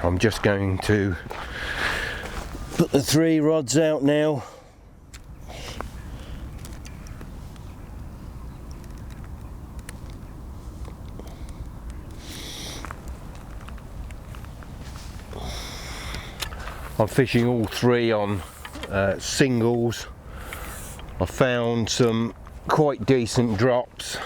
I'm just going to put the 3 rods out now. I'm fishing all 3 on singles. I found some quite decent drops.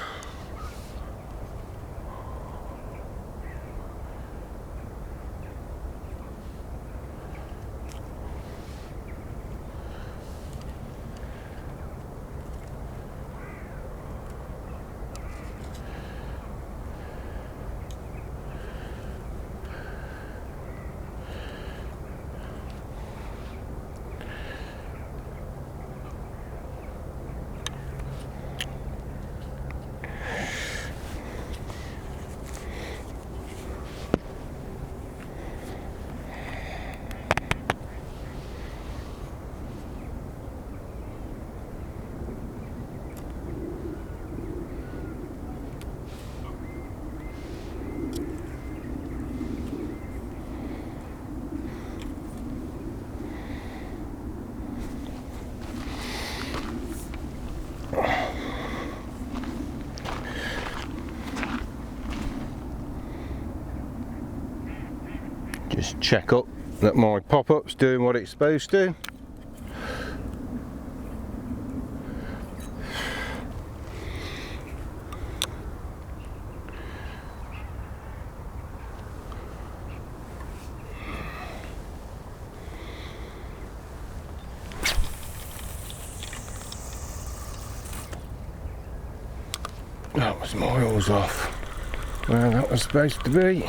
Just check up that my pop-up's doing what it's supposed to. That was miles off where that was supposed to be.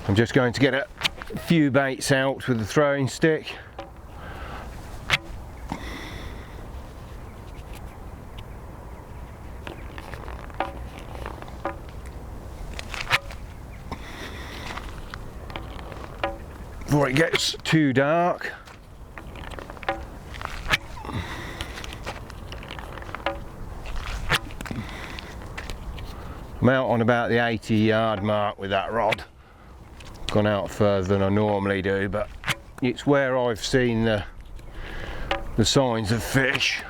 I'm just going to get a few baits out with the throwing stick. Before it gets too dark. I'm out on about the 80-yard mark with that rod. Gone out further than I normally do, but it's where I've seen the signs of fish.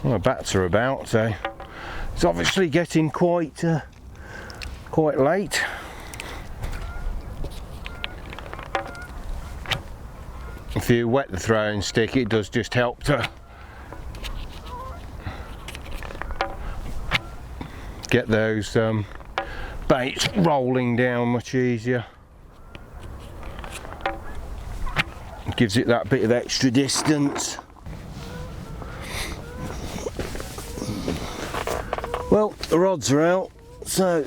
Well, the bats are about, so it's obviously getting quite late. If you wet the throwing stick, it does just help to get those baits rolling down much easier. It gives it that bit of extra distance. Well, the rods are out, so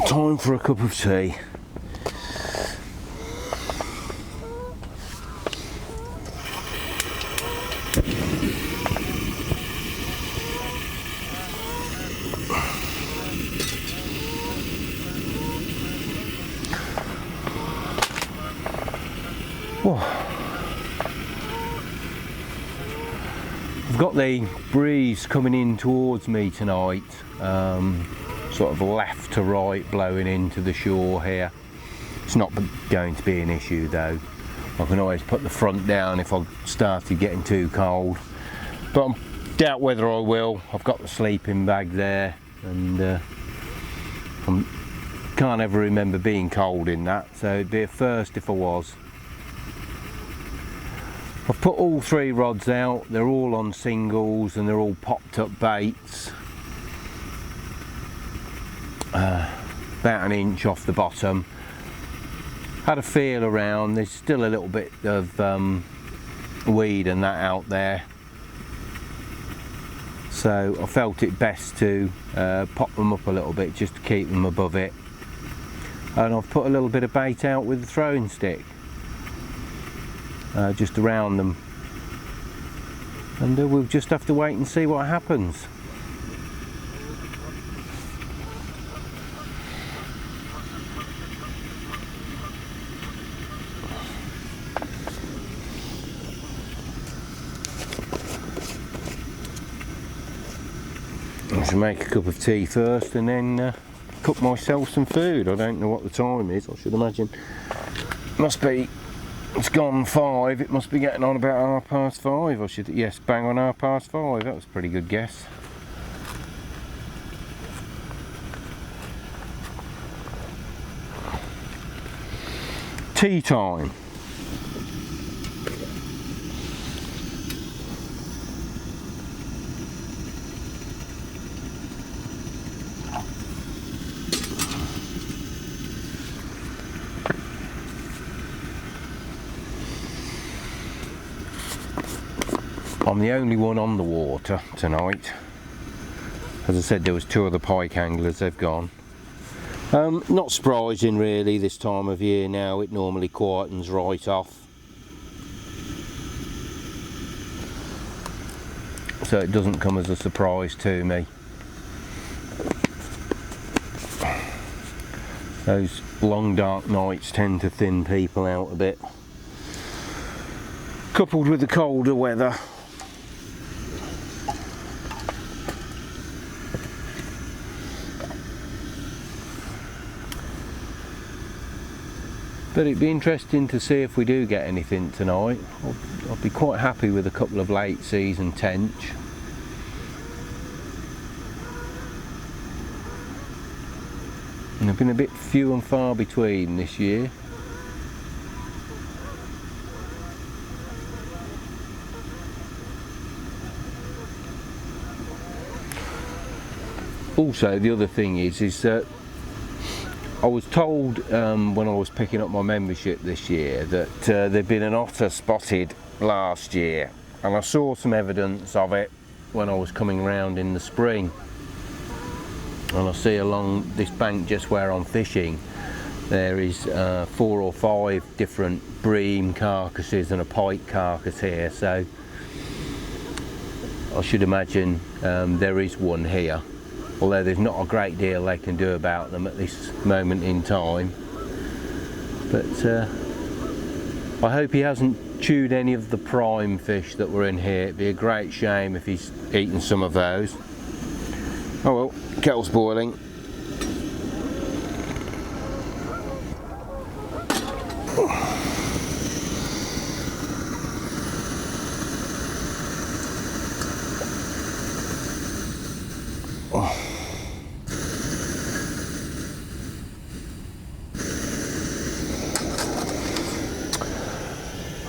time for a cup of tea. I've got the breeze coming in towards me tonight, sort of left to right blowing into the shore here. It's not going to be an issue though. I can always put the front down if I started getting too cold, but I'm Doubt whether I will. I've got the sleeping bag there, and I can't ever remember being cold in that, so it'd be a first if I was. I've put all 3 rods out. They're all on singles and they're all popped up baits. About 1 inch off the bottom. Had a feel around. There's still a little bit of weed and that out there, so I felt it best to pop them up a little bit just to keep them above it. And I've put a little bit of bait out with the throwing stick just around them, and we'll just have to wait and see what happens. I should make a cup of tea first and then cook myself some food. I don't know what the time is. I should imagine must be, it's gone 5, it must be getting on about 5:30. I should, yes, bang on 5:30. That was a pretty good guess. Tea time. I'm the only one on the water tonight. As I said, there was 2 other pike anglers, they've gone. Not surprising really this time of year now, it normally quietens right off. So it doesn't come as a surprise to me. Those long dark nights tend to thin people out a bit. Coupled with the colder weather. But it'd be interesting to see if we do get anything tonight. I'll be quite happy with a couple of late season tench. And they've been a bit few and far between this year. Also, the other thing is that I was told when I was picking up my membership this year that there'd been an otter spotted last year, and I saw some evidence of it when I was coming round in the spring. And I see along this bank just where I'm fishing there is 4 or 5 different bream carcasses and a pike carcass here, so I should imagine there is one here. Although there's not a great deal they can do about them at this moment in time. But I hope he hasn't chewed any of the prime fish that were in here. It'd be a great shame if he's eaten some of those. Oh well, kettle's boiling.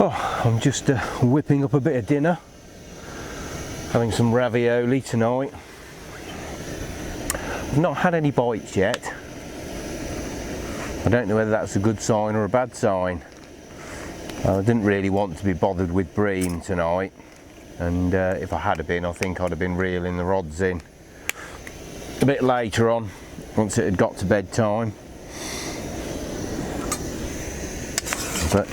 Oh, I'm just whipping up a bit of dinner, having some ravioli tonight. I've not had any bites yet. I don't know whether that's a good sign or a bad sign. I didn't really want to be bothered with bream tonight, and if I had been, I think I'd have been reeling the rods in a bit later on, once it had got to bedtime. But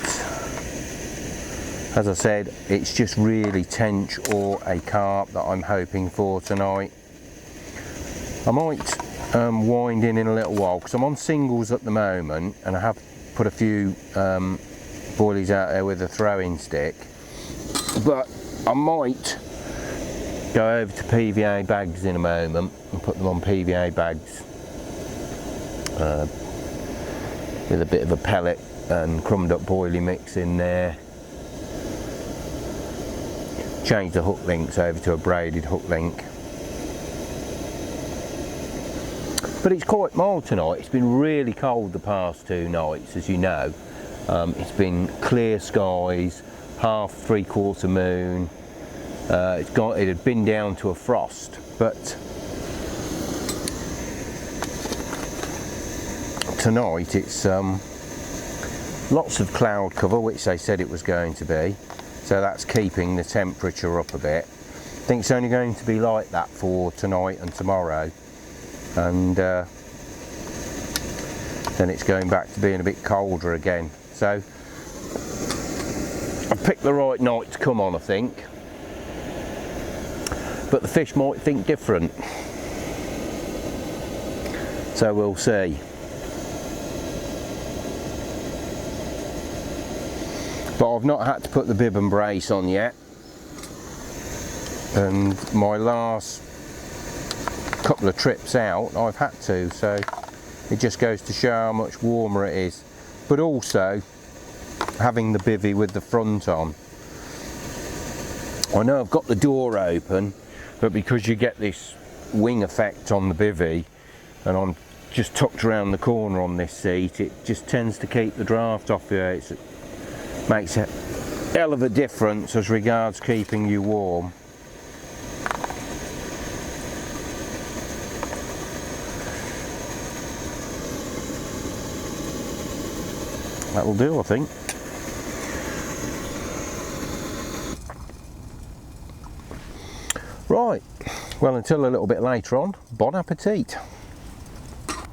as I said, it's just really tench or a carp that I'm hoping for tonight. I might wind in a little while because I'm on singles at the moment, and I have put a few boilies out there with a throwing stick, but I might go over to PVA bags in a moment and put them on PVA bags with a bit of a pellet and crumbed up boilie mix in there. change the hook links over to a braided hook link. But it's quite mild tonight. It's been really cold the past 2 nights, as you know. It's been clear skies, half, 3/4 moon. It had been down to a frost, but tonight it's lots of cloud cover, which they said it was going to be, so that's keeping the temperature up a bit. I think it's only going to be like that for tonight and tomorrow, and then it's going back to being a bit colder again. So I've picked the right night to come on, I think, but the fish might think different, so we'll see. But I've not had to put the bib and brace on yet, and my last couple of trips out I've had to, so it just goes to show how much warmer it is. But also having the bivvy with the front on, I know I've got the door open, but because you get this wing effect on the bivvy, and I'm just tucked around the corner on this seat, it just tends to keep the draft off you. It makes a hell of a difference as regards keeping you warm. That'll do, I think. Right, well, until a little bit later on, bon appetit.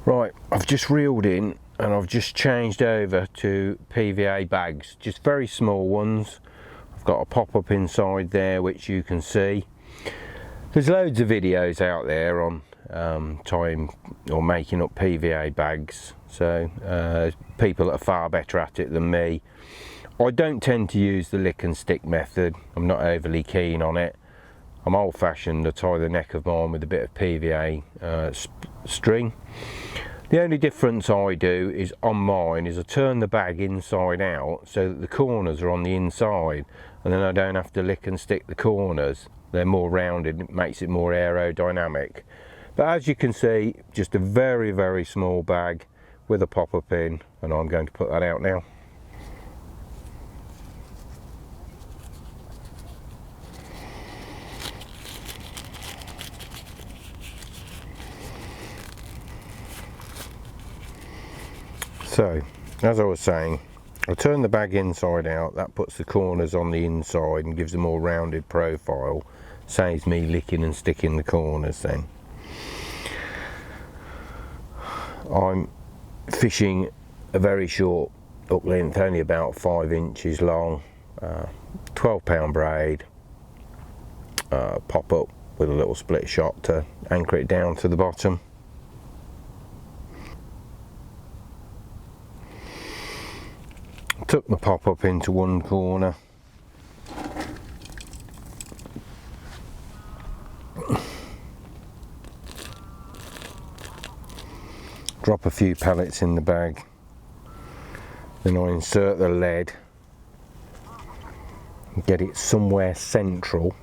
Right, I've just reeled in and I've just changed over to PVA bags, just very small ones. I've got a pop-up inside there which you can see. There's loads of videos out there on tying or making up PVA bags, so people that are far better at it than me. I don't tend to use the lick and stick method. I'm not overly keen on it. I'm old-fashioned. I tie the neck of mine with a bit of PVA string. The only difference I do is on mine is I turn the bag inside out so that the corners are on the inside, and then I don't have to lick and stick the corners. They're more rounded, it makes it more aerodynamic. But as you can see, just a very, very small bag with a pop-up in, and I'm going to put that out now. So, as I was saying, I turn the bag inside out. That puts the corners on the inside and gives a more rounded profile. Saves me licking and sticking the corners then. I'm fishing a very short hook length, only about 5 inches long, 12-pound braid, pop up with a little split shot to anchor it down to the bottom. Tuck the pop up into one corner. Drop a few pellets in the bag. Then I insert the lead and get it somewhere central.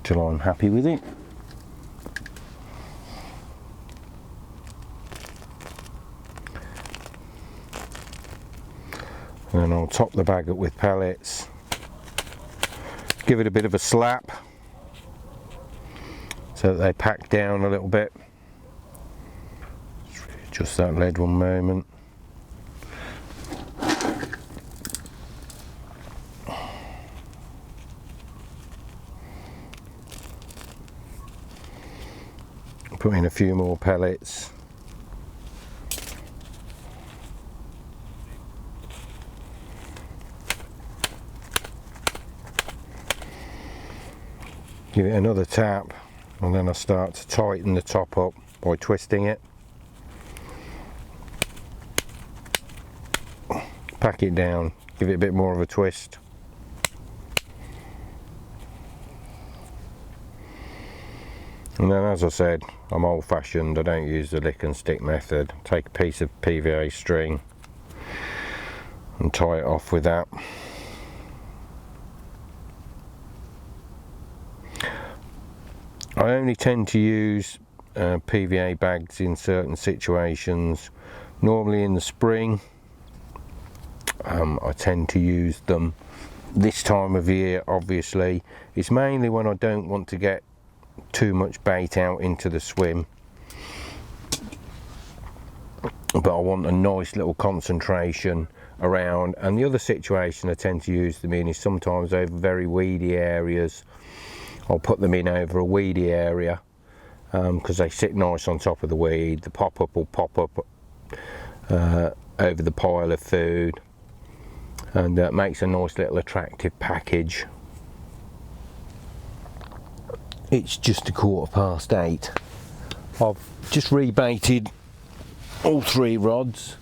Till I'm happy with it. And then I'll top the bag up with pellets, give it a bit of a slap so that they pack down a little bit. Just that lead one moment. Put in a few more pellets. Give it another tap, and then I start to tighten the top up by twisting it. Pack it down, give it a bit more of a twist. And then, as I said, I'm old fashioned, I don't use the lick and stick method. Take a piece of PVA string and tie it off with that. I only tend to use PVA bags in certain situations. Normally in the spring, I tend to use them. This time of year, obviously, it's mainly when I don't want to get too much bait out into the swim, but I want a nice little concentration around. And the other situation I tend to use them in is sometimes over very weedy areas. I'll put them in over a weedy area because they sit nice on top of the weed. The pop-up will pop up over the pile of food, and that makes a nice little attractive package. It's just 8:15. I've just rebaited all 3 rods,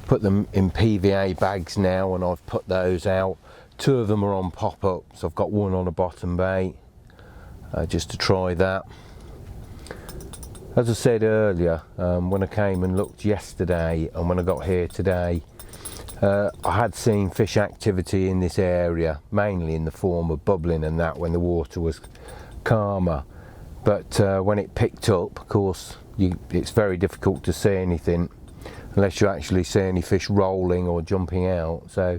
put them in PVA bags now, and I've put those out. 2 of them are on pop-ups. I've got one on a bottom bait, just to try that. As I said earlier, when I came and looked yesterday and when I got here today, I had seen fish activity in this area, mainly in the form of bubbling and that when the water was calmer. But when it picked up, of course, it's very difficult to see anything unless you actually see any fish rolling or jumping out. So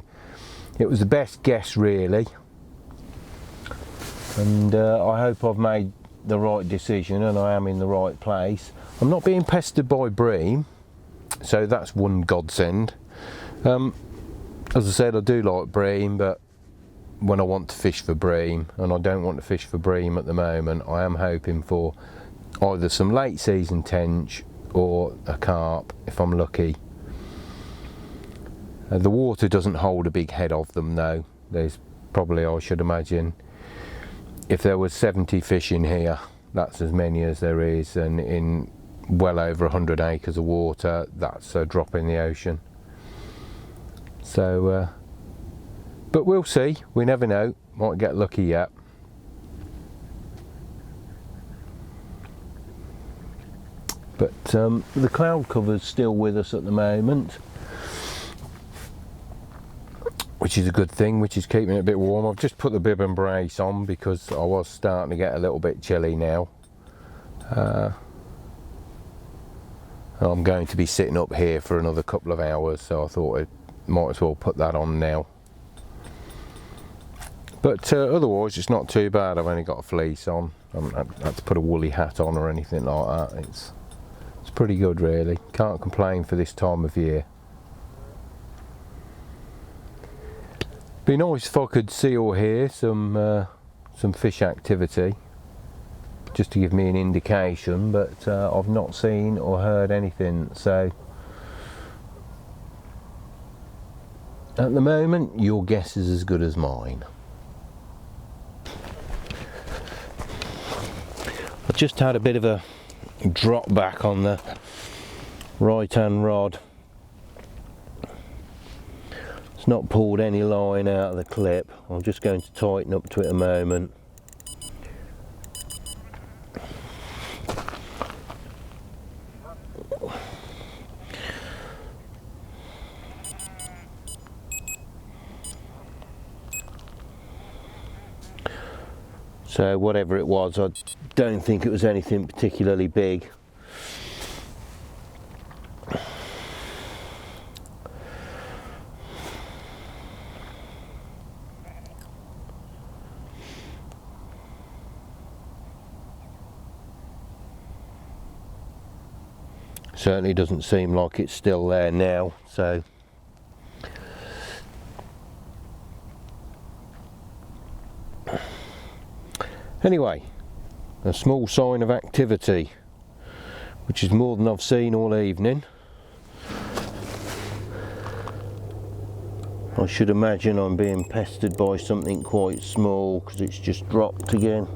it was the best guess, really. And I hope I've made the right decision and I am in the right place. I'm not being pestered by bream, so that's one godsend. As I said, I do like bream, but when I want to fish for bream, and I don't want to fish for bream at the moment, I am hoping for either some late season tench or a carp if I'm lucky. The water doesn't hold a big head of them though. There's probably, I should imagine, if there was 70 fish in here, that's as many as there is, and in well over 100 acres of water, that's a drop in the ocean. So, but we'll see, we never know, might get lucky yet. But the cloud cover's still with us at the moment, which is a good thing, which is keeping it a bit warm. I've just put the bib and brace on because I was starting to get a little bit chilly now. I'm going to be sitting up here for another couple of hours, so I thought I might as well put that on now. But otherwise it's not too bad. I've only got a fleece on. I haven't had to put a woolly hat on or anything like that. It's pretty good, really. Can't complain for this time of year. Be nice if I could see or hear some fish activity, just to give me an indication, but I've not seen or heard anything. So at the moment, your guess is as good as mine. I just had a bit of a drop back on the right hand rod. It's not pulled any line out of the clip. I'm just going to tighten up to it a moment. So whatever it was, I don't think it was anything particularly big. Certainly doesn't seem like it's still there now, so anyway, a small sign of activity, which is more than I've seen all evening. I should imagine I'm being pestered by something quite small because it's just dropped again.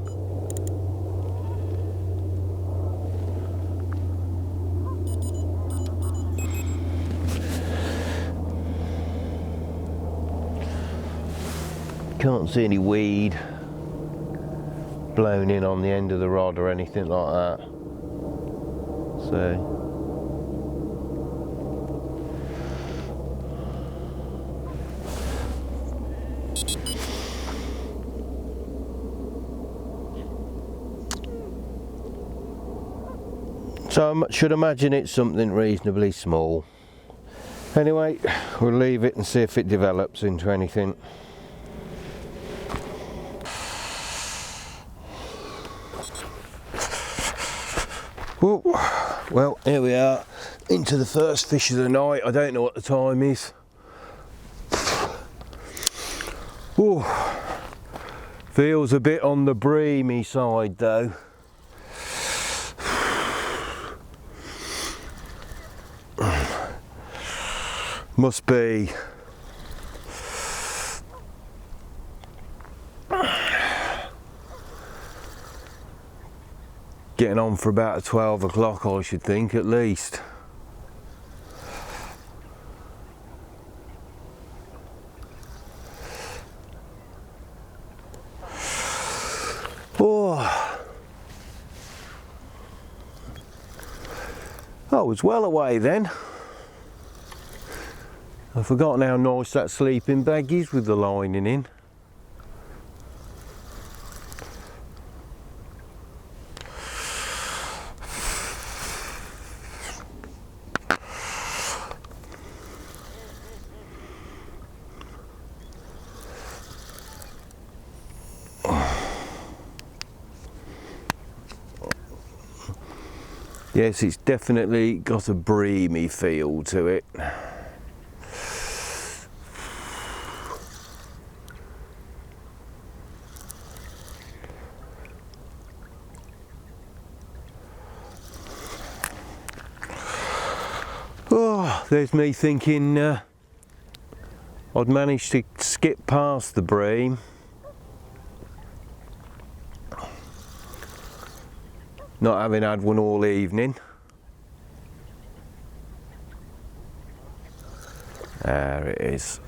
Can't see any weed. blown in on the end of the rod or anything like that. So I should imagine it's something reasonably small. Anyway, we'll leave it and see if it develops into anything. Ooh, well, here we are, into the first fish of the night. I don't know what the time is. Ooh, feels a bit on the breamy side though. Must be getting on for about 12 o'clock, I should think, at least. Oh, I was well away then. I've forgotten how nice that sleeping bag is with the lining in. Yes, it's definitely got a breamy feel to it. Oh, there's me thinking I'd managed to skip past the bream. Not having had one all evening. There it is.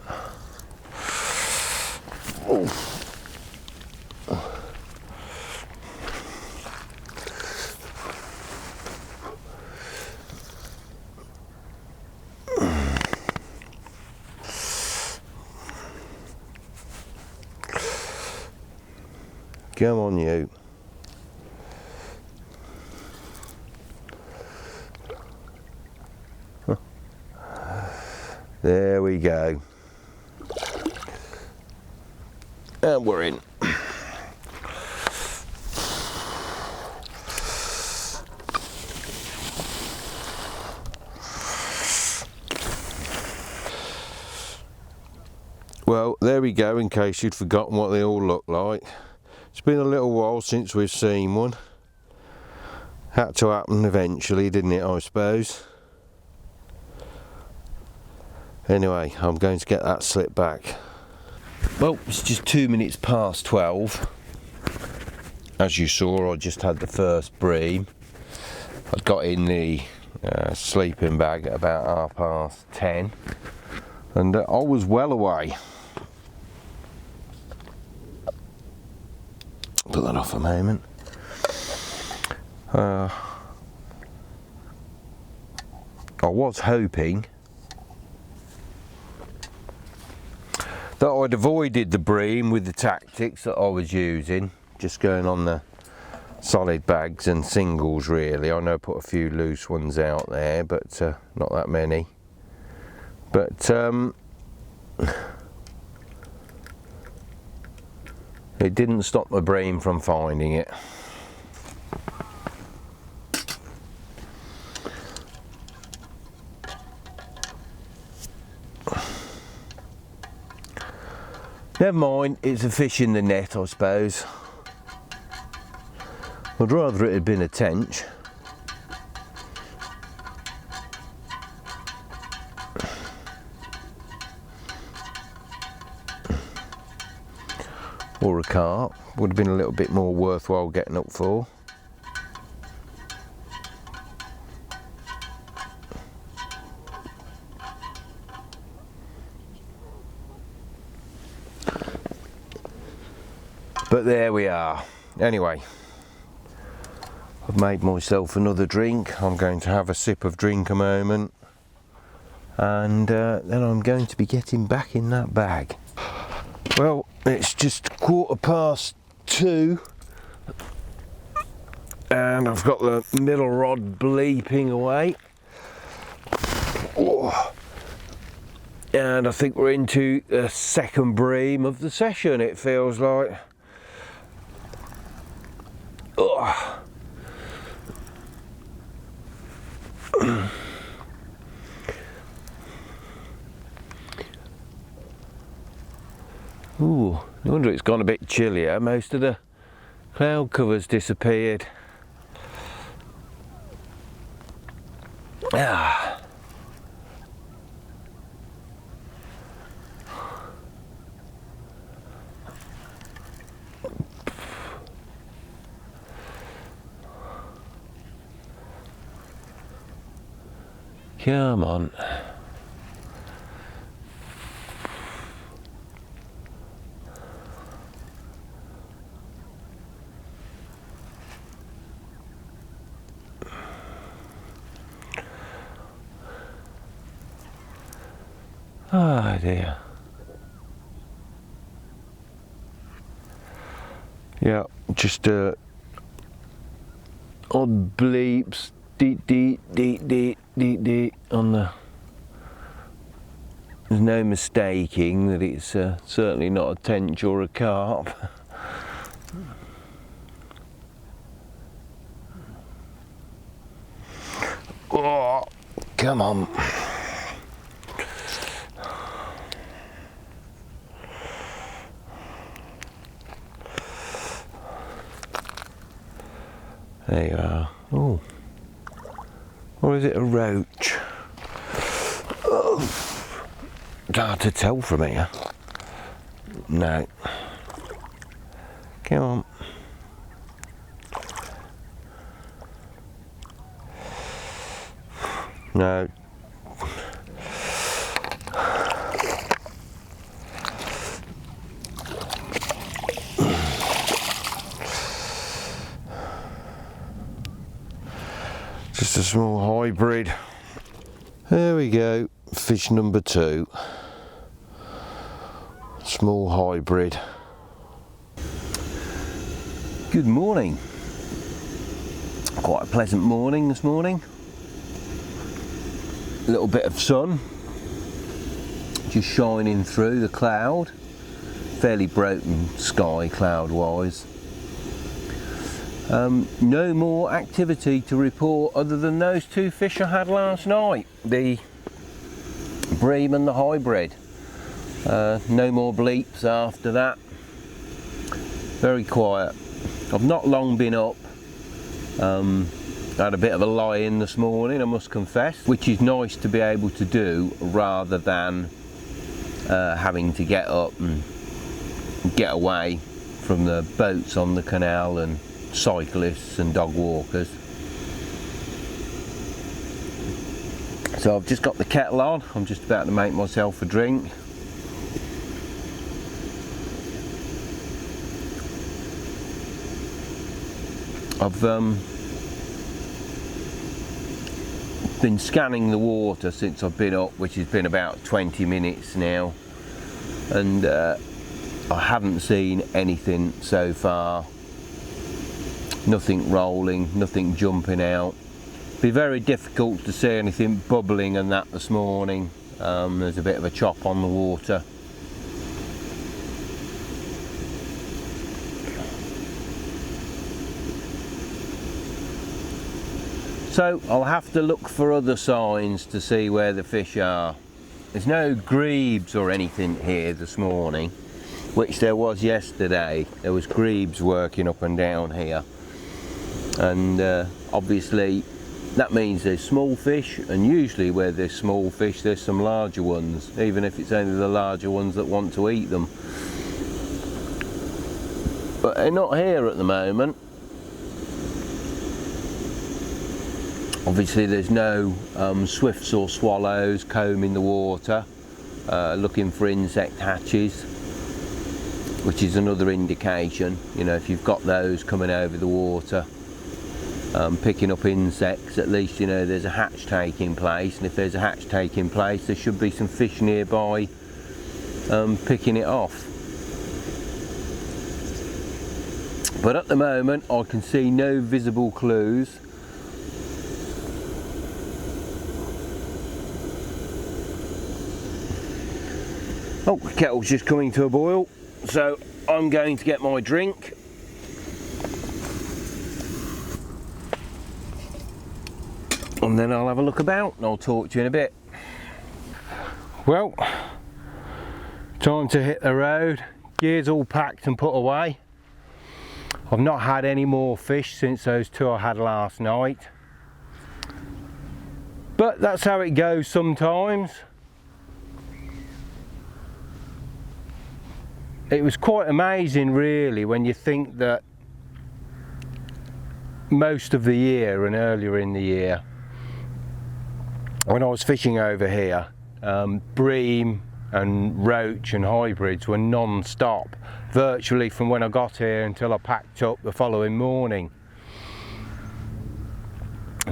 Oh. Come on, you. There we go. And we're in. Well, there we go, in case you'd forgotten what they all look like. It's been a little while since we've seen one. Had to happen eventually, didn't it, I suppose? Anyway, I'm going to get that slip back. Well, it's just 2 minutes past 12. As you saw, I just had the first bream. I'd got in the sleeping bag at about 10:30, and I was well away. Put that off a moment. I was hoping that I'd avoided the bream with the tactics that I was using, just going on the solid bags and singles really. I know I put a few loose ones out there, but not that many. But it didn't stop my bream from finding it. Never mind, it's a fish in the net, I suppose. I'd rather it had been a tench. Or a carp, would have been a little bit more worthwhile getting up for. But there we are. Anyway, I've made myself another drink. I'm going to have a sip of drink a moment, and then I'm going to be getting back in that bag. Well, it's just 2:15, and I've got the middle rod bleeping away. Oh. And I think we're into the second bream of the session, it feels like. Oh. Ooh, no wonder it's gone a bit chillier. Most of the cloud cover's disappeared. Ah. Come on. Oh dear. Yeah, just odd bleeps, deet deet deet deet deet deet on the. There's no mistaking that it's certainly not a tench or a carp. Oh, come on. There you are. Oh. Or is it a roach? Oh. It's hard to tell from here. No. Come on. No. Just a small hybrid. There we go, fish number 2. Small hybrid. Good morning. Quite a pleasant morning this morning. A little bit of sun just shining through the cloud. Fairly broken sky cloud wise. No more activity to report other than those 2 fish I had last night, the bream and the hybrid. No more bleeps after that. Very quiet. I've not long been up. I had a bit of a lie-in this morning, I must confess, which is nice to be able to do rather than having to get up and get away from the boats on the canal and cyclists and dog walkers. So I've just got the kettle on. I'm just about to make myself a drink. I've been scanning the water since I've been up, which has been about 20 minutes now, and I haven't seen anything so far. Nothing rolling, nothing jumping out. Be very difficult to see anything bubbling and that this morning. There's a bit of a chop on the water. So I'll have to look for other signs to see where the fish are. There's no grebes or anything here this morning, which there was yesterday. There was grebes working up and down here. And obviously that means there's small fish, and usually where there's small fish there's some larger ones, even if it's only the larger ones that want to eat them. But they're not here at the moment. Obviously there's no swifts or swallows combing the water looking for insect hatches. which is another indication, you know, if you've got those coming over the water, picking up insects, at least you know there's a hatch taking place, and if there's a hatch taking place there should be some fish nearby picking it off. But at the moment I can see no visible clues. Oh, the kettle's just coming to a boil, so I'm going to get my drink. And then I'll have a look about and I'll talk to you in a bit. Well, time to hit the road. Gear's all packed and put away. I've not had any more fish since those two I had last night. But that's how it goes sometimes. It was quite amazing really when you think that most of the year and earlier in the year, when I was fishing over here, bream and roach and hybrids were non-stop, virtually from when I got here until I packed up the following morning.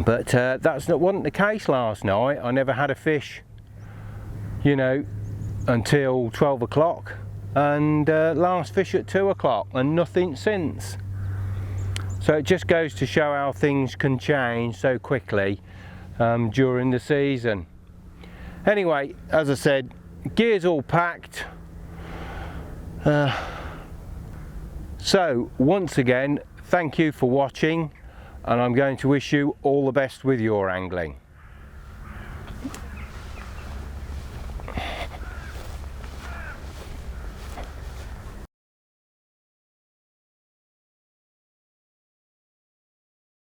But wasn't the case last night. I never had a fish, you know, until 12 o'clock, and last fish at 2 o'clock, and nothing since. So it just goes to show how things can change so quickly during the season. Anyway, as I said, gear's all packed. So once again, thank you for watching, and I'm going to wish you all the best with your angling.